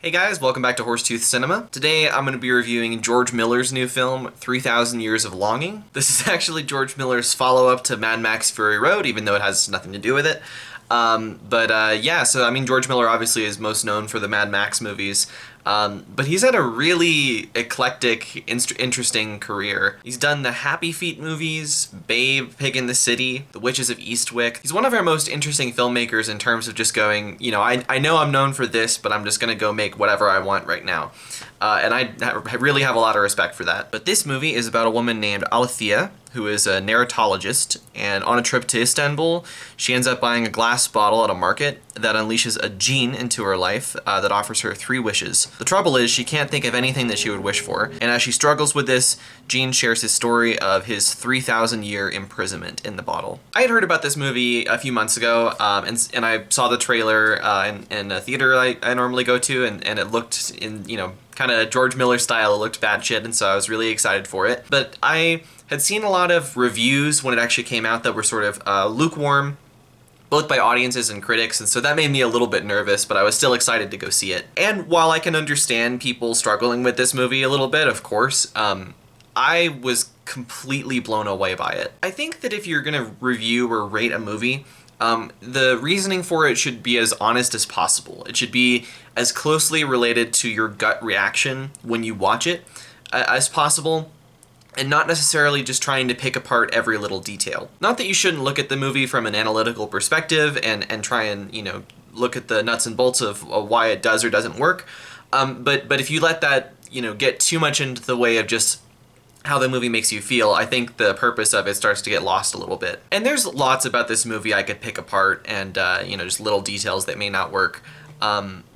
Hey guys, welcome back to Horsetooth Cinema. Today I'm going to be reviewing George Miller's new film, 3,000 Years of Longing. This is actually George Miller's follow-up to Mad Max Fury Road, even though it has nothing to do with it. George Miller obviously is most known for the Mad Max movies, but he's had a really eclectic, interesting career. He's done the Happy Feet movies, Babe, Pig in the City, The Witches of Eastwick. He's one of our most interesting filmmakers in terms of just going, I know I'm known for this, but I'm just gonna go make whatever I want right now. And I really have a lot of respect for that. But this movie is about a woman named Alethea, who is a narratologist, and on a trip to Istanbul, she ends up buying a glass bottle at a market that unleashes a djinn into her life that offers her 3 wishes. The trouble is, she can't think of anything that she would wish for, and as she struggles with this, Djinn shares his story of his 3,000-year imprisonment in the bottle. I had heard about this movie a few months ago, and I saw the trailer in a theater I normally go to, and it looked in, kind of George Miller style. It looked bad shit, and so I was really excited for it. But I had seen a lot of reviews when it actually came out that were sort of lukewarm, both by audiences and critics, and so that made me a little bit nervous, but I was still excited to go see it. And while I can understand people struggling with this movie a little bit, of course, I was completely blown away by it. I think that if you're gonna review or rate a movie, the reasoning for it should be as honest as possible. It should be as closely related to your gut reaction when you watch it as possible, and not necessarily just trying to pick apart every little detail. Not that you shouldn't look at the movie from an analytical perspective and try and, look at the nuts and bolts of why it does or doesn't work, but if you let that, get too much into the way of just how the movie makes you feel, I think the purpose of it starts to get lost a little bit. And there's lots about this movie I could pick apart and, just little details that may not work.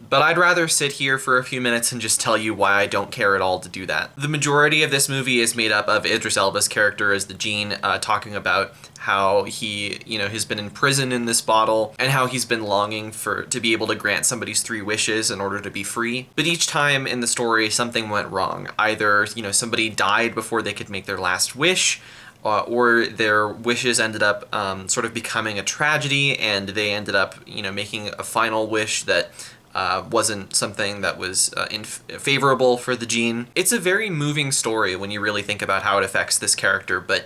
But I'd rather sit here for a few minutes and just tell you why I don't care at all to do that. The majority of this movie is made up of Idris Elba's character as the djinn, talking about how he, has been in prison in this bottle, and how he's been longing to be able to grant somebody's 3 wishes in order to be free. But each time in the story, something went wrong. Either, somebody died before they could make their last wish, or their wishes ended up sort of becoming a tragedy, and they ended up, making a final wish that wasn't something that was favorable for the djinn. It's a very moving story when you really think about how it affects this character, but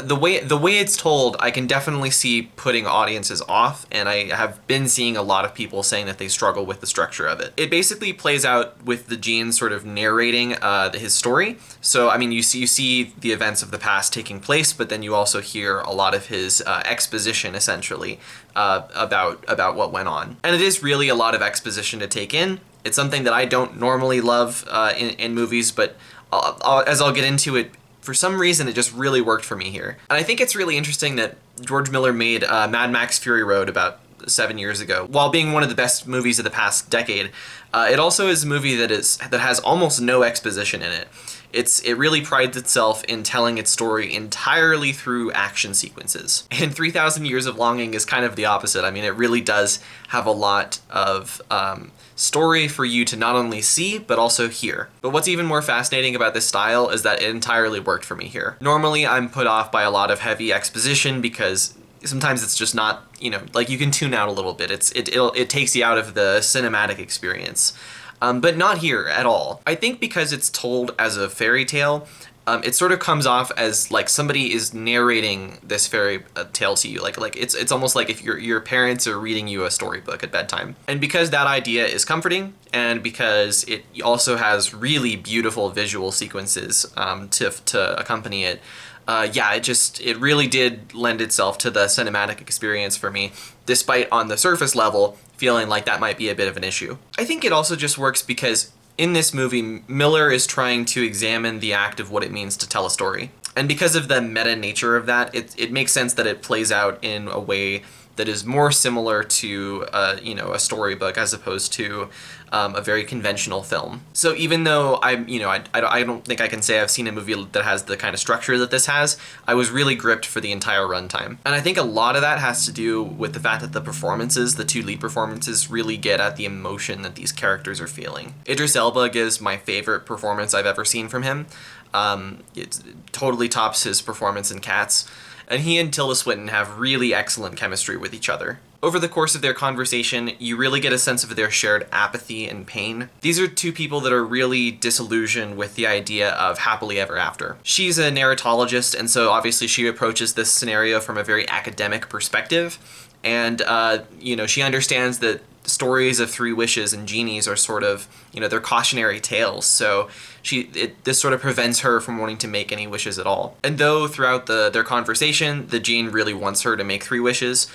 the way it's told, I can definitely see putting audiences off, and I have been seeing a lot of people saying that they struggle with the structure of it. It basically plays out with the djinn sort of narrating his story. So, you see the events of the past taking place, but then you also hear a lot of his exposition, essentially, about what went on. And it is really a lot of exposition to take in. It's something that I don't normally love in movies, but as I'll get into it, for some reason, it just really worked for me here. And I think it's really interesting that George Miller made Mad Max Fury Road about 7 years ago. While being one of the best movies of the past decade, it also is a movie that has almost no exposition in it. It really prides itself in telling its story entirely through action sequences. And 3,000 Years of Longing is kind of the opposite. It really does have a lot of story for you to not only see, but also hear. But what's even more fascinating about this style is that it entirely worked for me here. Normally, I'm put off by a lot of heavy exposition because sometimes it's just not, you can tune out a little bit. It takes you out of the cinematic experience. But not here at all. I think because it's told as a fairy tale, it sort of comes off as like somebody is narrating this fairy tale to you. Like it's almost like if your parents are reading you a storybook at bedtime. And because that idea is comforting, and because it also has really beautiful visual sequences to accompany it, it really did lend itself to the cinematic experience for me, despite on the surface level feeling like that might be a bit of an issue. I think it also just works because in this movie, Miller is trying to examine the act of what it means to tell a story. And because of the meta nature of that, it makes sense that it plays out in a way that is more similar to a storybook as opposed to a very conventional film. So even though I don't think I can say I've seen a movie that has the kind of structure that this has, I was really gripped for the entire runtime. And I think a lot of that has to do with the fact that the 2 lead performances really get at the emotion that these characters are feeling. Idris Elba gives my favorite performance I've ever seen from him. It totally tops his performance in Cats. And he and Tilda Swinton have really excellent chemistry with each other. Over the course of their conversation, you really get a sense of their shared apathy and pain. These are two people that are really disillusioned with the idea of happily ever after. She's a narratologist, and so obviously she approaches this scenario from a very academic perspective. And, she understands that stories of three wishes and genies are sort of, they're cautionary tales. So this sort of prevents her from wanting to make any wishes at all. And though throughout their conversation, the genie really wants her to make three wishes,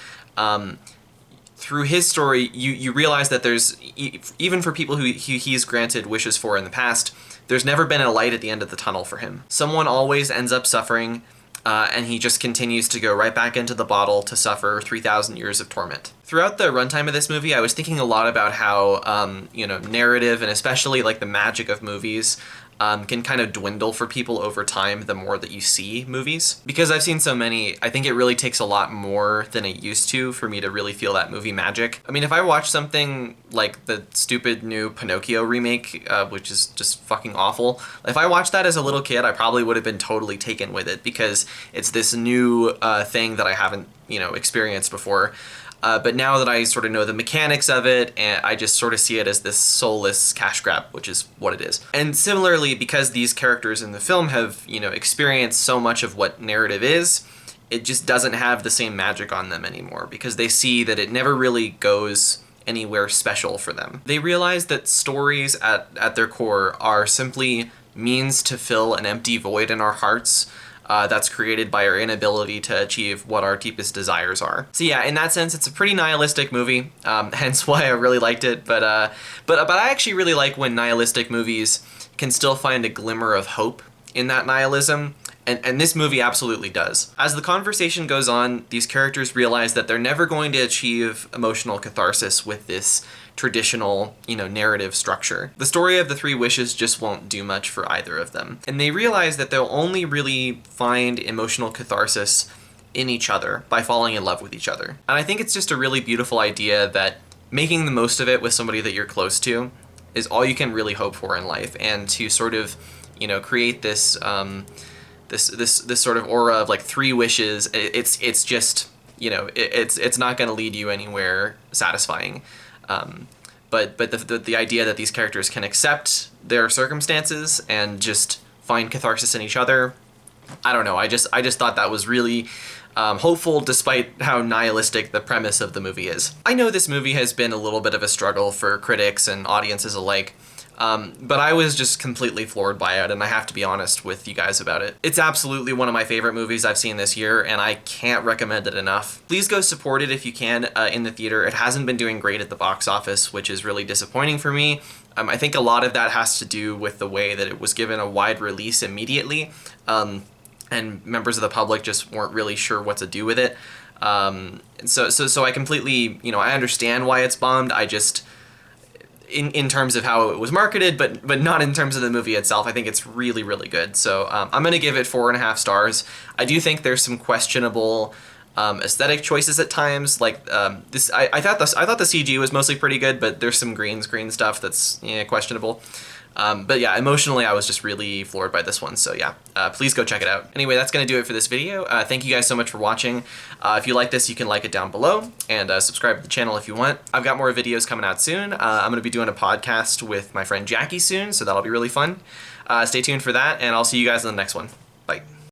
through his story, you realize that there's, even for people who he's granted wishes for in the past, there's never been a light at the end of the tunnel for him. Someone always ends up suffering, and he just continues to go right back into the bottle to suffer 3,000 years of torment. Throughout the runtime of this movie, I was thinking a lot about how, narrative and especially like the magic of movies can kind of dwindle for people over time the more that you see movies. Because I've seen so many, I think it really takes a lot more than it used to for me to really feel that movie magic. I mean, if I watch something like the stupid new Pinocchio remake, which is just fucking awful, if I watched that as a little kid, I probably would have been totally taken with it because it's this new thing that I haven't, experienced before. But now that I sort of know the mechanics of it, and I just sort of see it as this soulless cash grab, which is what it is. And similarly, because these characters in the film have, experienced so much of what narrative is, it just doesn't have the same magic on them anymore because they see that it never really goes anywhere special for them. They realize that stories at their core are simply means to fill an empty void in our hearts that's created by our inability to achieve what our deepest desires are. So yeah, in that sense, it's a pretty nihilistic movie, hence why I really liked it. But I actually really like when nihilistic movies can still find a glimmer of hope in that nihilism. And this movie absolutely does. As the conversation goes on, these characters realize that they're never going to achieve emotional catharsis with this traditional, narrative structure. The story of the three wishes just won't do much for either of them. And they realize that they'll only really find emotional catharsis in each other by falling in love with each other. And I think it's just a really beautiful idea that making the most of it with somebody that you're close to is all you can really hope for in life, and to sort of, create this this sort of aura of like three wishes. It's just, it's not going to lead you anywhere satisfying. But the idea that these characters can accept their circumstances and just find catharsis in each other, I don't know. I just thought that was really hopeful, despite how nihilistic the premise of the movie is. I know this movie has been a little bit of a struggle for critics and audiences alike. But I was just completely floored by it, and I have to be honest with you guys about it. It's absolutely one of my favorite movies I've seen this year, and I can't recommend it enough. Please go support it if you can in the theater. It hasn't been doing great at the box office, which is really disappointing for me. I think a lot of that has to do with the way that it was given a wide release immediately, and members of the public just weren't really sure what to do with it. So I completely, I understand why it's bombed. I just... In terms of how it was marketed, but not in terms of the movie itself. I think it's really, really good. So I'm going to give it 4.5 stars. I do think there's some questionable aesthetic choices at times. Like this, I thought the CG was mostly pretty good, but there's some green screen stuff that's questionable. But yeah, emotionally, I was just really floored by this one. So yeah, please go check it out. Anyway, that's going to do it for this video. Thank you guys so much for watching. If you like this, you can like it down below and subscribe to the channel if you want. I've got more videos coming out soon. I'm going to be doing a podcast with my friend Jackie soon, so that'll be really fun. Stay tuned for that, and I'll see you guys in the next one. Bye.